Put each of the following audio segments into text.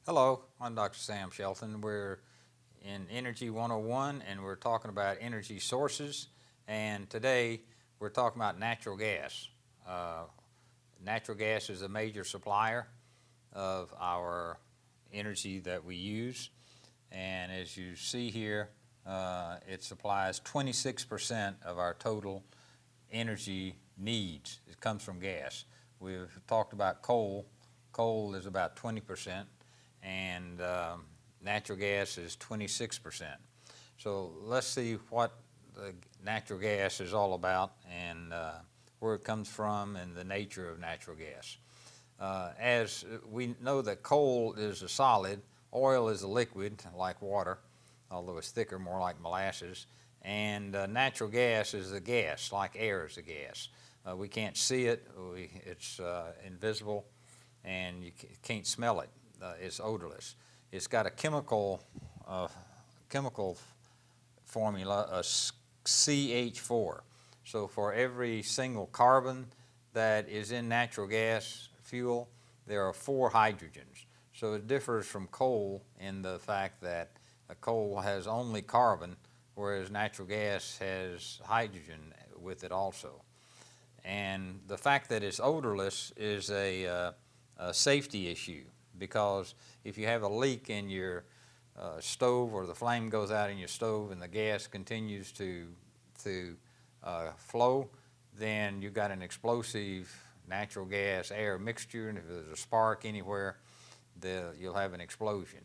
Hello, I'm Dr. Sam Shelton. We're in Energy 101 and we're talking about energy sources. And today we're talking about natural gas. Uh, Natural gas is a major supplier of our energy that we use. And as you see here, it supplies 26% of our total energy needs. It comes from gas. We've talked about coal. Coal is about 20%, and natural gas is 26%. So let's see what the natural gas is all about and where it comes from and the nature of natural gas. As we know that coal is a solid, oil is a liquid like water, although it's thicker, more like molasses, and natural gas is a gas, like air is a gas. We can't see it, it's invisible, and you can't smell it. It's odorless. It's got a chemical formula, a CH4. So for every single carbon that is in natural gas fuel, there are 4 hydrogens. So it differs from coal in the fact that coal has only carbon, whereas natural gas has hydrogen with it also. And the fact that it's odorless is a safety issue, because if you have a leak in your stove, or the flame goes out in your stove and the gas continues to flow, then you've got an explosive natural gas air mixture, and if there's a spark anywhere, you'll have an explosion,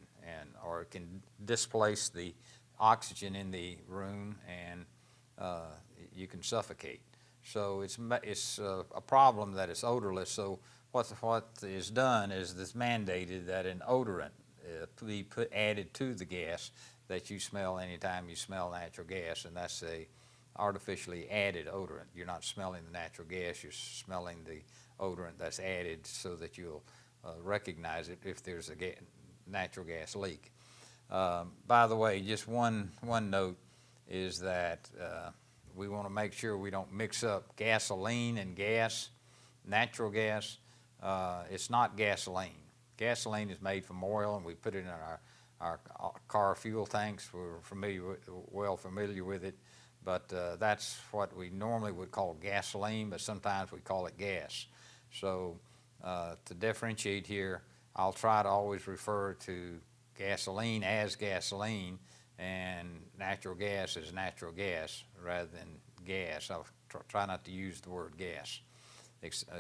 or it can displace the oxygen in the room, and you can suffocate. So it's a problem that it's odorless. So what is done is it's mandated that an odorant be added to the gas that you smell anytime you smell natural gas, and that's a artificially added odorant. You're not smelling the natural gas, you're smelling the odorant that's added so that you'll recognize it if there's a natural gas leak. By the way, just one note is that we want to make sure we don't mix up gasoline and gas. Natural gas, it's not gasoline. Gasoline is made from oil, and we put it in our car fuel tanks. We're well familiar with it, but that's what we normally would call gasoline, but sometimes we call it gas. So to differentiate here, I'll try to always refer to gasoline as gasoline and natural gas as natural gas rather than gas. I'll try not to use the word gas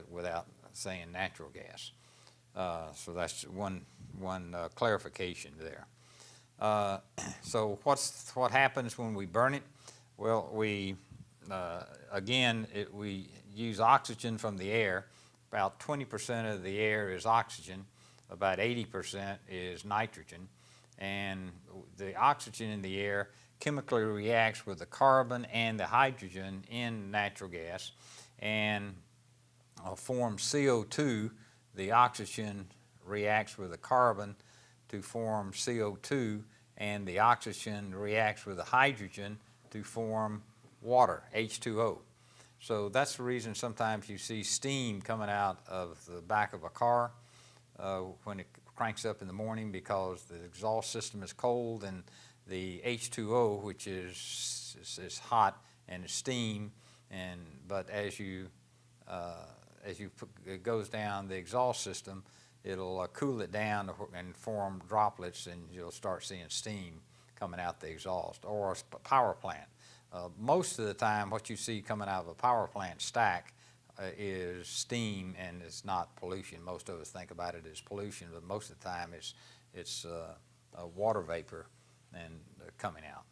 without saying natural gas. So that's one clarification there. So what happens when we burn it? Well, we use oxygen from the air. About 20% of the air is oxygen, about 80% is nitrogen, and the oxygen in the air chemically reacts with the carbon and the hydrogen in natural gas and forms CO2. The oxygen reacts with the carbon to form CO2, and the oxygen reacts with the hydrogen to form water, H2O. So that's the reason sometimes you see steam coming out of the back of a car when it cranks up in the morning, because the exhaust system is cold and the H2O, which is hot and is steam, but as it goes down the exhaust system, it'll cool it down and form droplets, and you'll start seeing steam coming out the exhaust. Or a power plant. Most of the time what you see coming out of a power plant stack is steam, and it's not pollution. Most of us think about it as pollution, but most of the time it's water vapor and coming out.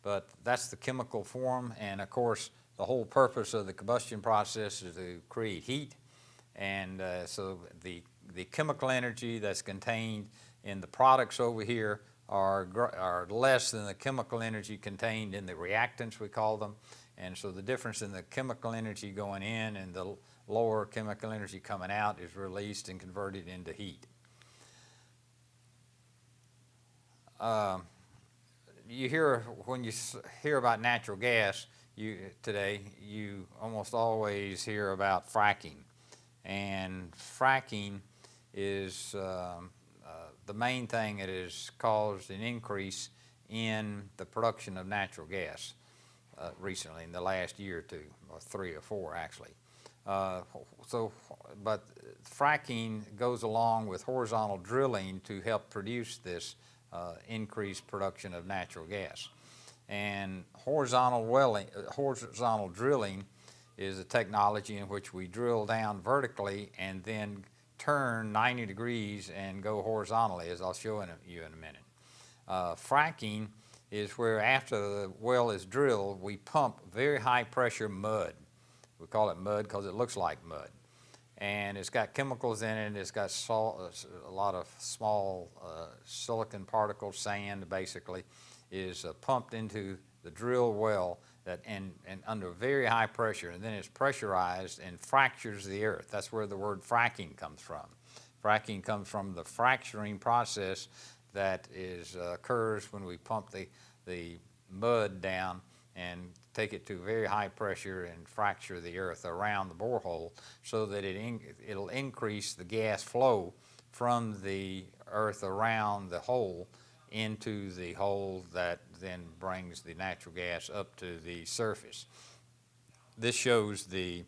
But that's the chemical form, and of course the whole purpose of the combustion process is to create heat, and so the chemical energy that's contained in the products over here are less than the chemical energy contained in the reactants, we call them. And so the difference in the chemical energy going in and the lower chemical energy coming out is released and converted into heat. When you hear about natural gas today, you almost always hear about fracking. And fracking is the main thing that has caused an increase in the production of natural gas recently in the last year or two, or 3 or 4 actually. But fracking goes along with horizontal drilling to help produce this increased production of natural gas. And horizontal drilling is a technology in which we drill down vertically and then turn 90 degrees and go horizontally, as I'll show you in a minute. Fracking is where after the well is drilled, we pump very high pressure mud. We call it mud because it looks like mud. And it's got chemicals in it, it's got salt, a lot of small silicon particles, sand basically, is pumped into the drill well and under very high pressure, and then it's pressurized and fractures the earth. That's where the word fracking comes from. Fracking comes from the fracturing process that occurs when we pump the mud down and take it to very high pressure and fracture the earth around the borehole so that it'll increase the gas flow from the earth around the hole into the hole that then brings the natural gas up to the surface. This shows the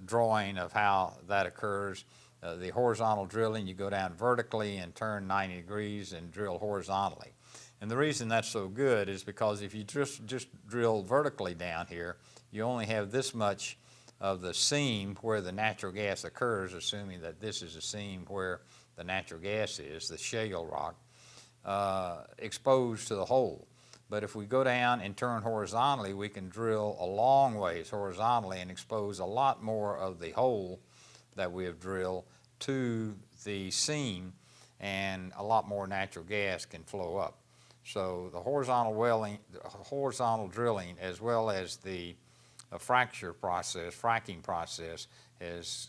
drawing of how that occurs. The horizontal drilling, you go down vertically and turn 90 degrees and drill horizontally. And the reason that's so good is because if you just drill vertically down here, you only have this much of the seam where the natural gas occurs, assuming that this is a seam where the natural gas is, the shale rock, exposed to the hole. But if we go down and turn horizontally, we can drill a long ways horizontally and expose a lot more of the hole that we have drilled to the seam, and a lot more natural gas can flow up. So the horizontal drilling, as well as the fracking process, has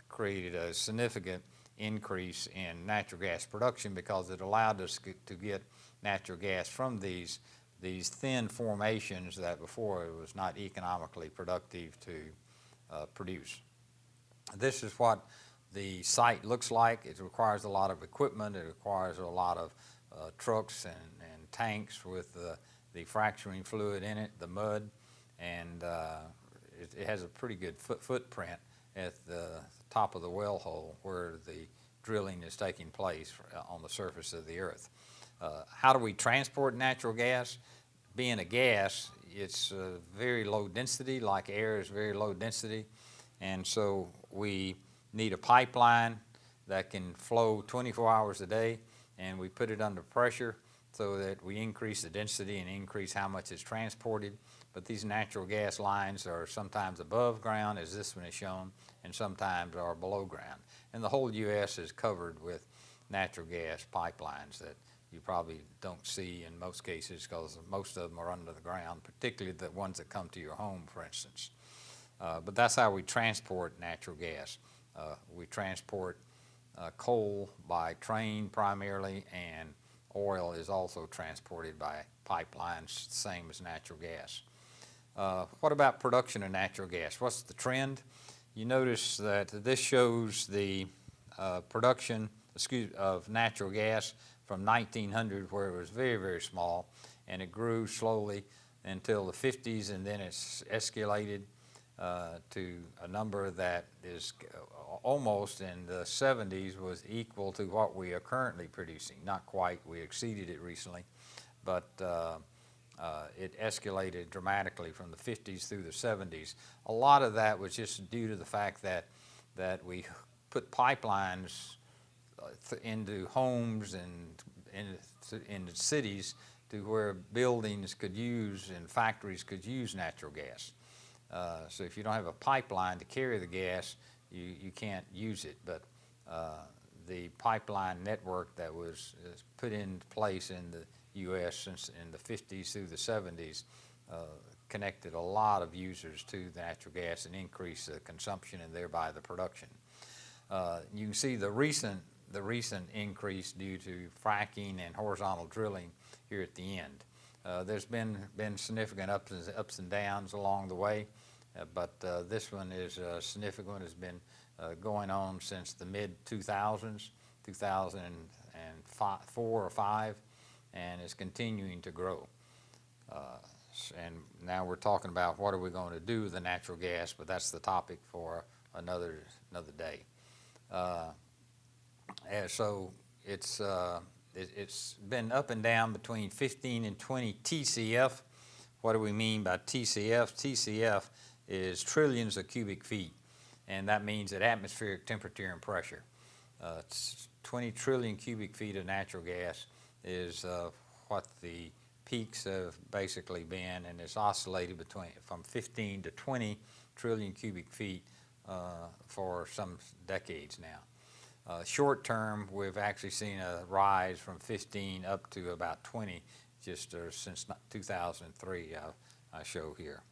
created a significant increase in natural gas production because it allowed us to get natural gas from these thin formations that before it was not economically productive to produce. This is what the site looks like. It requires a lot of equipment. It requires a lot of trucks and tanks with the fracturing fluid in it, the mud, and it has a pretty good footprint at the top of the well hole where the drilling is taking place on the surface of the earth. How do we transport natural gas? Being a gas, it's very low density, like air is very low density, and so we need a pipeline that can flow 24 hours a day, and we put it under pressure so that we increase the density and increase how much is transported. But these natural gas lines are sometimes above ground, as this one is shown, and sometimes are below ground. And the whole U.S. is covered with natural gas pipelines that you probably don't see in most cases because most of them are under the ground, particularly the ones that come to your home, for instance. But that's how we transport natural gas. We transport coal by train primarily, and oil is also transported by pipelines, same as natural gas. What about production of natural gas? What's the trend? You notice that this shows the production of natural gas from 1900, where it was very, very small, and it grew slowly until the 50s, and then it's escalated to a number that is almost in the 70s was equal to what we are currently producing. Not quite, we exceeded it recently, but it escalated dramatically from the 50s through the 70s. A lot of that was just due to the fact that we put pipelines into homes and into cities to where buildings could use and factories could use natural gas. So if you don't have a pipeline to carry the gas, you can't use it. But the pipeline network that was put in place in the U.S. since in the 50s through the 70s connected a lot of users to the natural gas and increased the consumption and thereby the production. You can see the recent increase due to fracking and horizontal drilling here at the end. There's been significant ups and downs along the way, but this one is significant. Has been going on since the mid-2000s, 2004 or 5, and is continuing to grow. And now we're talking about what are we going to do with the natural gas, but that's the topic for another day. And so it's been up and down between 15 and 20 TCF. What do we mean by TCF? TCF is trillions of cubic feet, and that means at atmospheric temperature and pressure. 20 trillion cubic feet of natural gas is what the peaks have basically been, and it's oscillated from 15 to 20 trillion cubic feet for some decades now. Short term, we've actually seen a rise from 15 up to about 20 just since 2003, I show here.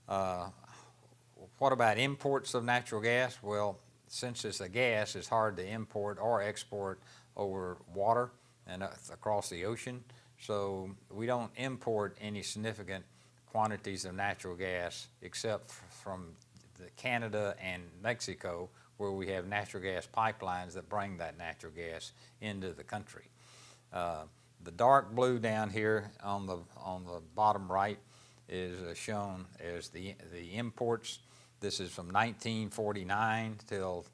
What about imports of natural gas? Well, since it's a gas, it's hard to import or export over water and across the ocean. So we don't import any significant quantities of natural gas except from Canada and Mexico, where we have natural gas pipelines that bring that natural gas into the country. The dark blue down here on the bottom right is shown as the imports. This is from 1949 till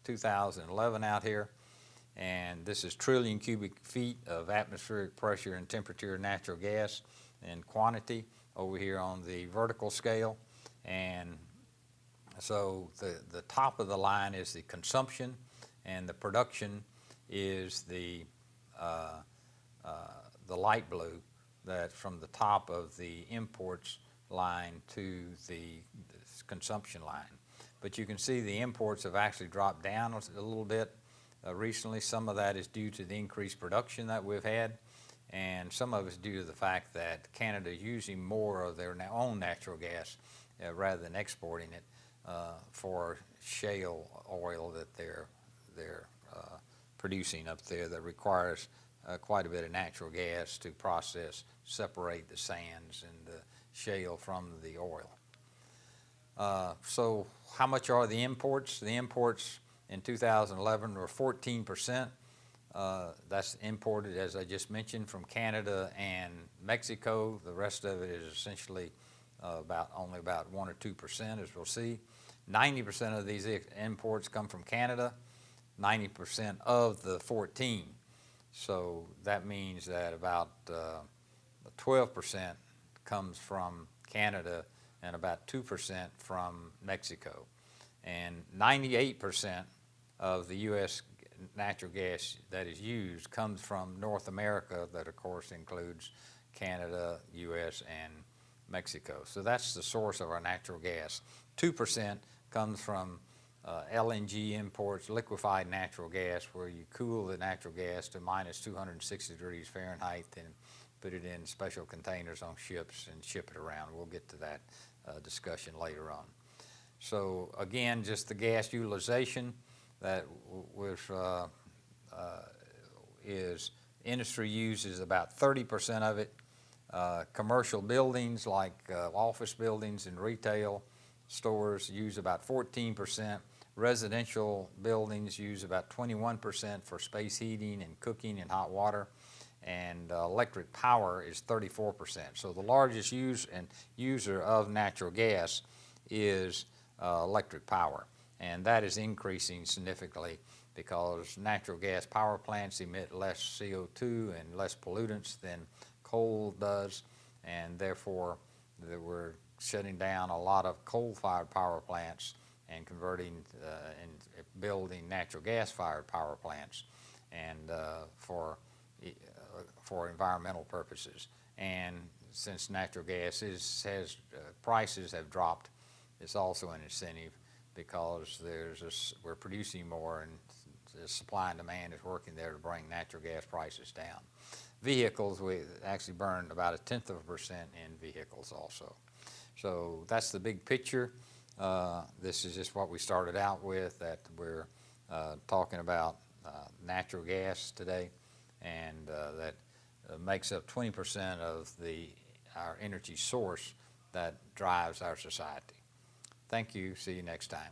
2011 out here. And this is trillion cubic feet of atmospheric pressure and temperature natural gas and quantity over here on the vertical scale. And so the top of the line is the consumption, and the production is the light blue, that from the top of the imports line to the consumption line. But you can see the imports have actually dropped down a little bit recently. Some of that is due to the increased production that we've had, and some of it's due to the fact that Canada is using more of their own natural gas rather than exporting it for shale oil that they're producing up there that requires quite a bit of natural gas to separate the sands and the shale from the oil. So how much are the imports? The imports in 2011 were 14%. That's imported, as I just mentioned, from Canada and Mexico. The rest of it is essentially only about 1 or 2%, as we'll see. 90% of these imports come from Canada, 90% of the 14. So that means that about 12% comes from Canada and about 2% from Mexico. And 98% of the U.S. natural gas that is used comes from North America, that of course includes Canada, U.S., and Mexico. So that's the source of our natural gas. 2% comes from LNG imports, liquefied natural gas, where you cool the natural gas to minus 260 degrees Fahrenheit and put it in special containers on ships and ship it around. We'll get to that discussion later on. So again, just the gas utilization that is industry uses about 30% of it. Commercial buildings like office buildings and retail stores use about 14%. Residential buildings use about 21% for space heating and cooking and hot water. And electric power is 34%. So the largest user of natural gas is electric power. And that is increasing significantly because natural gas power plants emit less CO2 and less pollutants than coal does. And therefore, we're shutting down a lot of coal-fired power plants and converting and building natural gas-fired power plants, and for environmental purposes. And since natural gas prices have dropped, it's also an incentive because we're producing more, and the supply and demand is working there to bring natural gas prices down. Vehicles, we actually burn about 0.1% in vehicles also. So that's the big picture. This is just what we started out with, that we're talking about natural gas today, and that makes up 20% of our energy source that drives our society. Thank you. See you next time.